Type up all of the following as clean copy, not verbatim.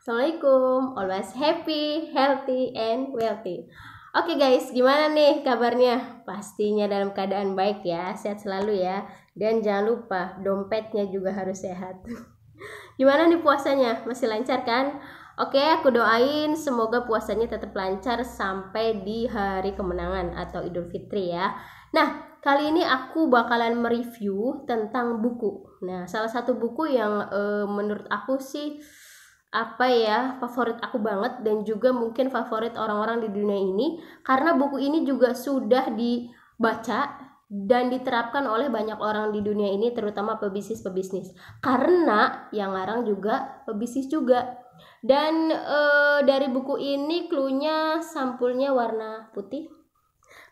Assalamualaikum, always happy, healthy, and wealthy. Oke guys, gimana nih kabarnya? Pastinya dalam keadaan baik ya, sehat selalu ya. Dan jangan lupa, dompetnya juga harus sehat. Gimana nih puasanya? Masih lancar kan? Oke, aku doain semoga puasanya tetap lancar sampai di hari kemenangan atau Idul Fitri ya. Nah, kali ini aku bakalan mereview tentang buku. Nah, salah satu buku yang menurut aku sih favorit aku banget dan juga mungkin favorit orang-orang di dunia ini karena buku ini juga sudah dibaca dan diterapkan oleh banyak orang di dunia ini, terutama pebisnis karena yang ngarang juga pebisnis juga. Dan dari buku ini cluenya sampulnya warna putih,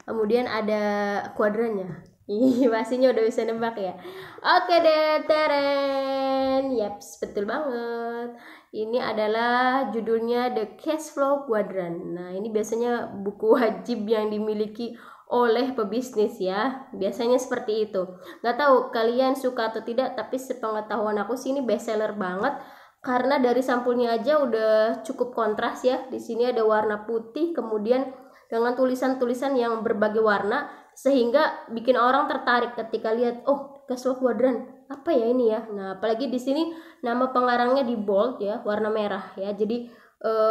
kemudian ada kuadrannya. Ih, pastinya udah bisa nebak ya. Oke deh, Teren. Yaps, betul banget. Ini adalah judulnya The Cash Flow Quadrant. Nah, ini biasanya buku wajib yang dimiliki oleh pebisnis ya. Biasanya seperti itu. Gak tahu kalian suka atau tidak, tapi sepengetahuan aku sih ini bestseller banget. Karena dari sampulnya aja udah cukup kontras ya. Di sini ada warna putih, kemudian dengan tulisan-tulisan yang berbagai warna sehingga bikin orang tertarik ketika lihat, oh, Cashflow Quadrant apa ya ini ya. Nah, apalagi di sini nama pengarangnya di bold ya, warna merah ya. Jadi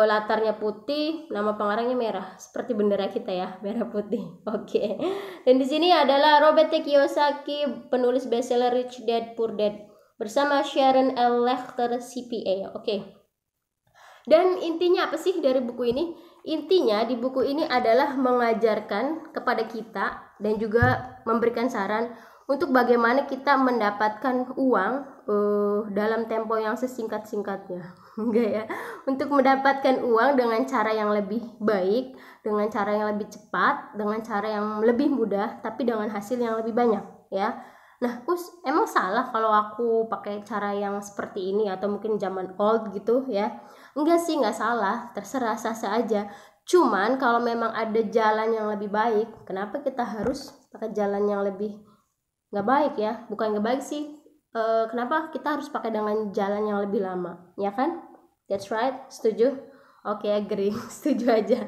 latarnya putih, nama pengarangnya merah seperti bendera kita ya, merah putih. Oke. Dan di sini adalah Robert T. Kiyosaki, penulis bestseller Rich Dad Poor Dad bersama Sharon L. Lechter CPA. Oke. Dan intinya apa sih dari buku ini? Intinya di buku ini adalah mengajarkan kepada kita dan juga memberikan saran untuk bagaimana kita mendapatkan uang dalam tempo yang sesingkat-singkatnya. Enggak ya. Untuk mendapatkan uang dengan cara yang lebih baik, dengan cara yang lebih cepat, dengan cara yang lebih mudah, tapi dengan hasil yang lebih banyak ya. Nah, emang salah kalau aku pakai cara yang seperti ini atau mungkin zaman old gitu ya? Enggak sih, nggak salah, terserah, sah-sah aja. Cuman kalau memang ada jalan yang lebih baik, kenapa kita harus pakai jalan yang lebih nggak baik ya? Bukan nggak baik sih, kenapa kita harus pakai dengan jalan yang lebih lama, ya kan? That's right, setuju? Oke, agree, setuju aja.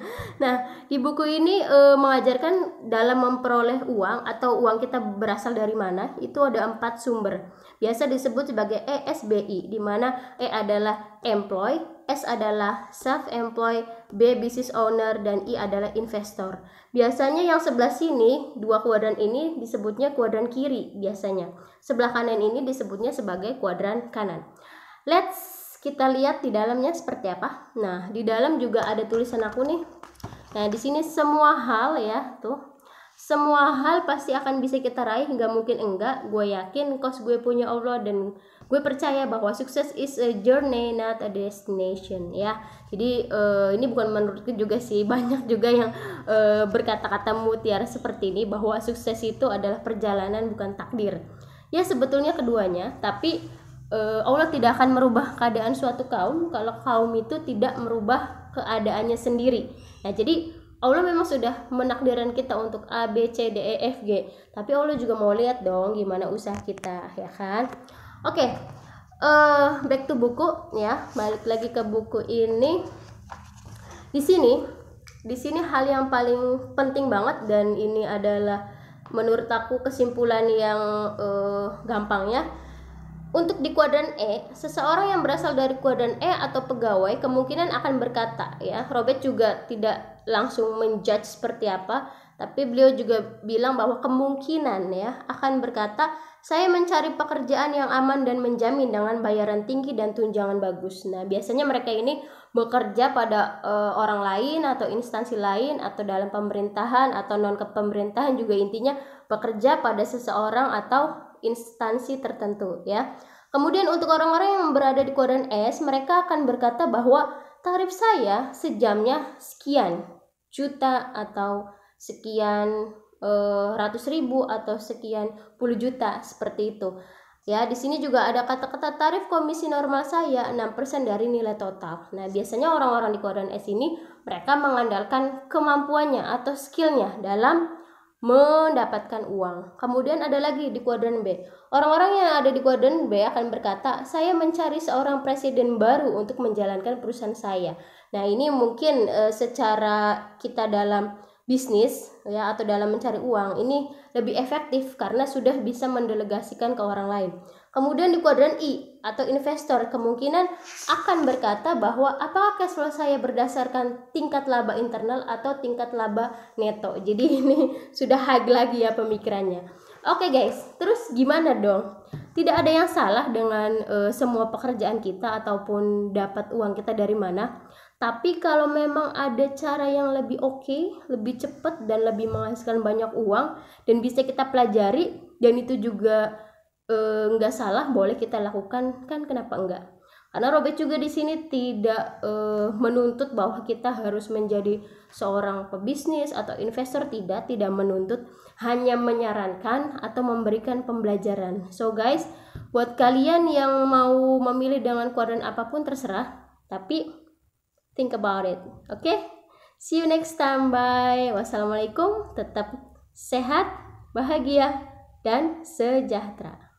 Nah, di buku ini mengajarkan dalam memperoleh uang atau uang kita berasal dari mana, itu ada 4 sumber. Biasa disebut sebagai ESBI, di mana E adalah employ, S adalah self-employed, B business owner, dan I adalah investor. Biasanya yang sebelah sini, dua kuadran ini disebutnya kuadran kiri biasanya. Sebelah kanan ini disebutnya sebagai kuadran kanan. Let's kita lihat di dalamnya seperti apa. Nah, di dalam juga ada tulisan aku nih. Nah, di sini semua hal ya, tuh. Semua hal pasti akan bisa kita raih, nggak mungkin enggak. Gue yakin, cause gue punya Allah dan gue percaya bahwa sukses is a journey, not a destination ya. Jadi ini bukan menurutku juga sih, banyak juga yang berkata-kata mutiara seperti ini bahwa sukses itu adalah perjalanan bukan takdir. Ya sebetulnya keduanya, tapi Allah tidak akan merubah keadaan suatu kaum kalau kaum itu tidak merubah keadaannya sendiri. Nah, jadi Allah memang sudah menakdirkan kita untuk A, B, C, D, E, F, G. Tapi Allah juga mau lihat dong gimana usaha kita, ya kan? Oke, back to buku ya. Balik lagi ke buku ini. Di sini hal yang paling penting banget dan ini adalah menurut aku kesimpulan yang gampang ya. Untuk di kuadran E, seseorang yang berasal dari kuadran E atau pegawai kemungkinan akan berkata ya, Robert juga tidak langsung menjudge seperti apa, tapi beliau juga bilang bahwa kemungkinan ya akan berkata, saya mencari pekerjaan yang aman dan menjamin dengan bayaran tinggi dan tunjangan bagus. Nah, biasanya mereka ini bekerja pada orang lain atau instansi lain atau dalam pemerintahan atau non kepemerintahan juga, intinya bekerja pada seseorang atau instansi tertentu ya. Kemudian untuk orang-orang yang berada di kuadran S, mereka akan berkata bahwa tarif saya sejamnya sekian juta atau sekian ratus ribu atau sekian puluh juta seperti itu. Ya, di sini juga ada kata-kata tarif komisi normal saya 6% dari nilai total. Nah, biasanya orang-orang di kuadran S ini mereka mengandalkan kemampuannya atau skillnya dalam mendapatkan uang. Kemudian ada lagi di kuadran B. Orang-orang yang ada di kuadran B akan berkata, saya mencari seorang presiden baru untuk menjalankan perusahaan saya. Nah, ini mungkin secara kita dalam bisnis ya, atau dalam mencari uang ini lebih efektif karena sudah bisa mendelegasikan ke orang lain. Kemudian di kuadran I atau investor kemungkinan akan berkata bahwa apakah cash flow saya berdasarkan tingkat laba internal atau tingkat laba neto. Jadi ini sudah high lagi ya pemikirannya. Oke guys, terus gimana dong? Tidak ada yang salah dengan semua pekerjaan kita ataupun dapat uang kita dari mana. Tapi kalau memang ada cara yang lebih oke, lebih cepat dan lebih menghasilkan banyak uang dan bisa kita pelajari dan itu juga nggak salah, boleh kita lakukan, kan kenapa enggak? Karena Robert juga di sini tidak menuntut bahwa kita harus menjadi seorang pebisnis atau investor, tidak menuntut, hanya menyarankan atau memberikan pembelajaran. So guys, buat kalian yang mau memilih dengan kuadran apapun terserah, tapi think about it. Oke? See you next time. Bye. Wassalamualaikum. Tetap sehat, bahagia, dan sejahtera.